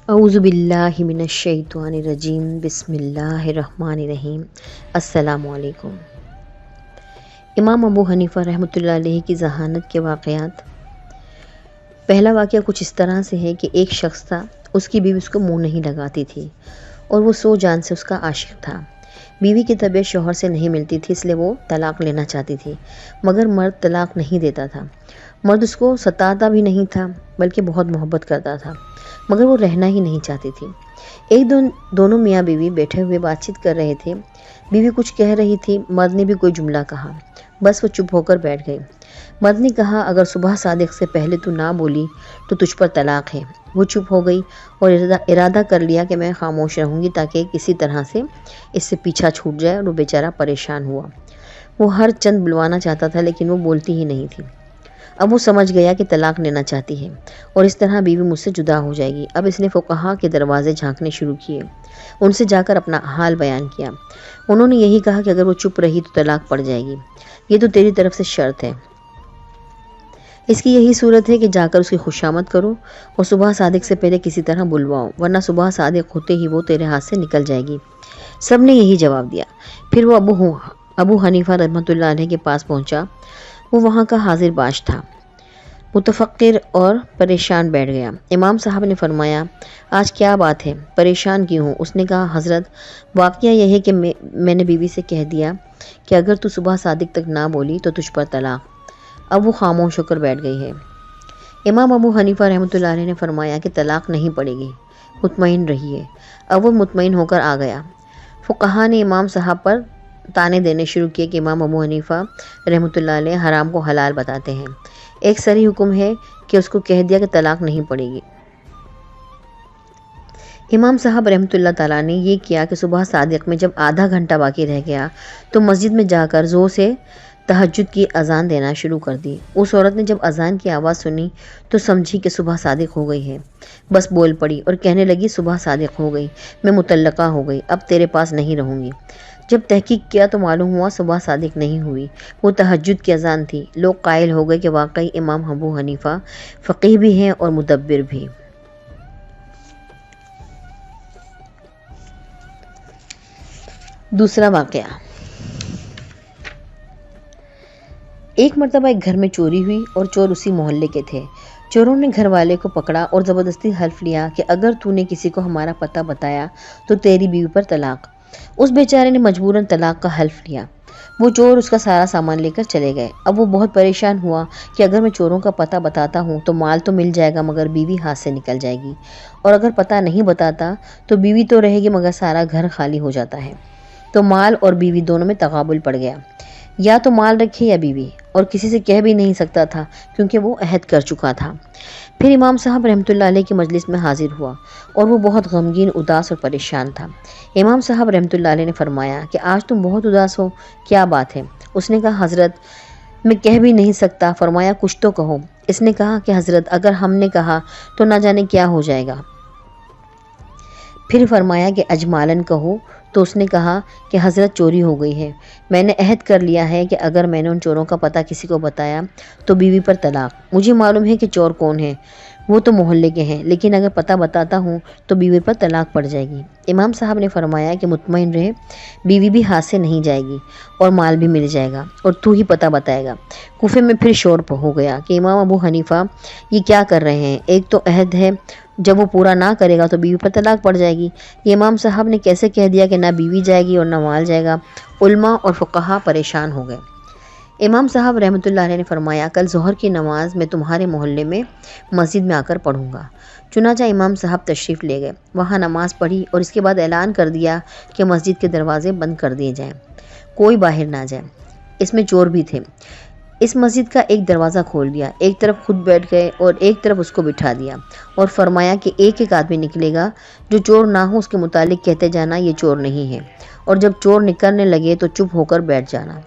اعوذ باللہ من الشیطان الرجیم، بسم اللہ الرحمن الرحیم۔ السلام علیکم۔ امام ابو حنیفہ رحمۃ اللہ علیہ کی ذہانت کے واقعات۔ پہلا واقعہ کچھ اس طرح سے ہے کہ ایک شخص تھا، اس کی بیوی اس کو منہ نہیں لگاتی تھی اور وہ سو جان سے اس کا عاشق تھا۔ بیوی کی طبیعت شوہر سے نہیں ملتی تھی، اس لیے وہ طلاق لینا چاہتی تھی، مگر مرد طلاق نہیں دیتا تھا۔ مرد اس کو ستاتا بھی نہیں تھا بلکہ بہت محبت کرتا تھا، مگر وہ رہنا ہی نہیں چاہتی تھی۔ ایک دن دونوں میاں بیوی بیٹھے ہوئے بات چیت کر رہے تھے۔ بیوی کچھ کہہ رہی تھی، مرد نے بھی کوئی جملہ کہا، بس وہ چپ ہو کر بیٹھ گئے۔ مرد نے کہا، اگر صبح صادق سے پہلے تو نہ بولی تو تجھ پر طلاق ہے۔ وہ چپ ہو گئی اور ارادہ کر لیا کہ میں خاموش رہوں گی تاکہ کسی طرح سے اس سے پیچھا چھوٹ جائے، اور وہ بیچارہ پریشان ہوا۔ وہ ہر چند بلوانا چاہتا تھا لیکن وہ بولتی ہی نہیں تھی۔ اب وہ سمجھ گیا کہ طلاق لینا چاہتی ہے اور اس طرح بیوی مجھ سے جدا ہو جائے گی۔ اب اس نے فقہا کے دروازے جھانکنے شروع کیے، ان سے جا کر اپنا حال بیان کیا۔ انہوں نے یہی کہا کہ اگر وہ چپ رہی تو طلاق پڑ جائے گی، یہ تو تیری طرف سے شرط ہے۔ اس کی یہی صورت ہے کہ جا کر اس کی خوشامد کرو اور صبح صادق سے پہلے کسی طرح بلواؤ، ورنہ صبح صادق ہوتے ہی وہ تیرے ہاتھ سے نکل جائے گی۔ سب نے یہی جواب دیا۔ پھر وہ ابو حنیفہ رحمۃ اللہ علیہ کے پاس پہنچا۔ وہ وہاں کا حاضر باش تھا، متفکر اور پریشان بیٹھ گیا۔ امام صاحب نے فرمایا، آج کیا بات ہے، پریشان کیوں ہوں؟ اس نے کہا، حضرت واقعہ یہ ہے کہ میں نے بیوی سے کہہ دیا کہ اگر تو صبح صادق تک نہ بولی تو تجھ پر طلاق۔ اب وہ خاموش ہو کر بیٹھ گئی ہے۔ امام ابو حنیفہ رحمۃ اللہ علیہ نے فرمایا کہ طلاق نہیں پڑے گی، مطمئن رہیے۔ اب وہ مطمئن ہو کر آ گیا۔ فقہا نے امام صاحب پر تانے دینے شروع کیے کہ امام ابو حنیفہ رحمۃ اللہ علیہ حرام کو حلال بتاتے ہیں۔ ایک صریح حکم ہے کہ اس کو کہہ دیا کہ طلاق نہیں پڑے گی۔ امام صاحب رحمۃ اللہ تعالیٰ نے یہ کیا کہ صبح صادق میں جب آدھا گھنٹہ باقی رہ گیا تو مسجد میں جا کر زور سے تہجد کی اذان دینا شروع کر دی۔ اس عورت نے جب اذان کی آواز سنی تو سمجھی کہ صبح صادق ہو گئی ہے، بس بول پڑی اور کہنے لگی، صبح صادق ہو گئی، میں مطلقہ ہو گئی، اب تیرے پاس نہیں رہوں گی۔ جب تحقیق کیا تو معلوم ہوا صبح صادق نہیں ہوئی، وہ تہجد کی اذان تھی۔ لوگ قائل ہو گئے کہ واقعی امام ابو حنیفہ فقیہ بھی ہیں اور مدبر بھی۔ دوسرا واقعہ۔ ایک مرتبہ ایک گھر میں چوری ہوئی اور چور اسی محلے کے تھے۔ چوروں نے گھر والے کو پکڑا اور زبردستی حلف لیا کہ اگر تو نے کسی کو ہمارا پتہ بتایا تو تیری بیوی پر طلاق۔ اس بیچارے نے مجبوراً طلاق کا حلف لیا۔ وہ چور اس کا سارا سامان لے کر چلے گئے۔ اب وہ بہت پریشان ہوا کہ اگر میں چوروں کا پتہ بتاتا ہوں تو مال تو مل جائے گا مگر بیوی ہاتھ سے نکل جائے گی، اور اگر پتہ نہیں بتاتا تو بیوی تو رہے گی مگر سارا گھر خالی ہو جاتا ہے۔ تو مال اور بیوی دونوں میں تغابن پڑ گیا، یا تو مال رکھے یا بیوی، اور کسی سے کہہ بھی نہیں سکتا تھا کیونکہ وہ عہد کر چکا تھا۔ پھر امام صاحب رحمۃ اللہ علیہ کی مجلس میں حاضر ہوا اور وہ بہت غمگین، اداس اور پریشان تھا۔ امام صاحب رحمۃ اللہ علیہ نے فرمایا کہ آج تم بہت اداس ہو، کیا بات ہے؟ اس نے کہا، حضرت میں کہہ بھی نہیں سکتا۔ فرمایا، کچھ تو کہو۔ اس نے کہا کہ حضرت اگر ہم نے کہا تو نہ جانے کیا ہو جائے گا۔ پھر فرمایا کہ اجمالاً کہو۔ تو اس نے کہا کہ حضرت چوری ہو گئی ہے، میں نے عہد کر لیا ہے کہ اگر میں نے ان چوروں کا پتہ کسی کو بتایا تو بیوی پر طلاق۔ مجھے معلوم ہے کہ چور کون ہیں، وہ تو محلے کے ہیں، لیکن اگر پتہ بتاتا ہوں تو بیوی پر طلاق پڑ جائے گی۔ امام صاحب نے فرمایا کہ مطمئن رہے، بیوی بھی ہاتھ سے نہیں جائے گی اور مال بھی مل جائے گا، اور تو ہی پتہ بتائے گا۔ کوفے میں پھر شور ہو گیا کہ امام ابو حنیفہ یہ کیا کر رہے ہیں، ایک تو عہد ہے، جب وہ پورا نہ کرے گا تو بیوی پر طلاق پڑ جائے گی۔ یہ امام صاحب نے کیسے کہہ دیا کہ نہ بیوی جائے گی اور نہ مال جائے گا؟ علماء اور فقہا پریشان ہو گئے۔ امام صاحب رحمۃ اللہ علیہ نے فرمایا، کل ظہر کی نماز میں تمہارے محلے میں مسجد میں آ کر پڑھوں گا۔ چنانچہ امام صاحب تشریف لے گئے، وہاں نماز پڑھی اور اس کے بعد اعلان کر دیا کہ مسجد کے دروازے بند کر دیے جائیں، کوئی باہر نہ جائے۔ اس میں چور بھی تھے۔ اس مسجد کا ایک دروازہ کھول دیا، ایک طرف خود بیٹھ گئے اور ایک طرف اس کو بٹھا دیا، اور فرمایا کہ ایک ایک آدمی نکلے گا، جو چور نہ ہو اس کے متعلق کہتے جانا یہ چور نہیں ہے، اور جب چور نکلنے لگے تو چپ ہو کر بیٹھ جانا۔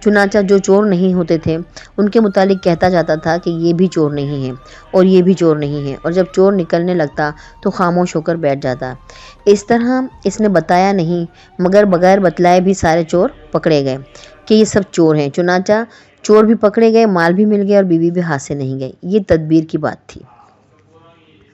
چنانچہ جو چور نہیں ہوتے تھے ان کے متعلق کہتا جاتا تھا کہ یہ بھی چور نہیں ہے اور یہ بھی چور نہیں ہے، اور جب چور نکلنے لگتا تو خاموش ہو کر بیٹھ جاتا۔ اس طرح اس نے بتایا نہیں مگر بغیر بتلائے بھی سارے چور پکڑے گئے کہ یہ سب چور ہیں۔ چنانچہ چور بھی پکڑے گئے، مال بھی مل گیا اور بیوی بھی ہاتھ سے نہیں گئی۔ یہ تدبیر کی بات تھی۔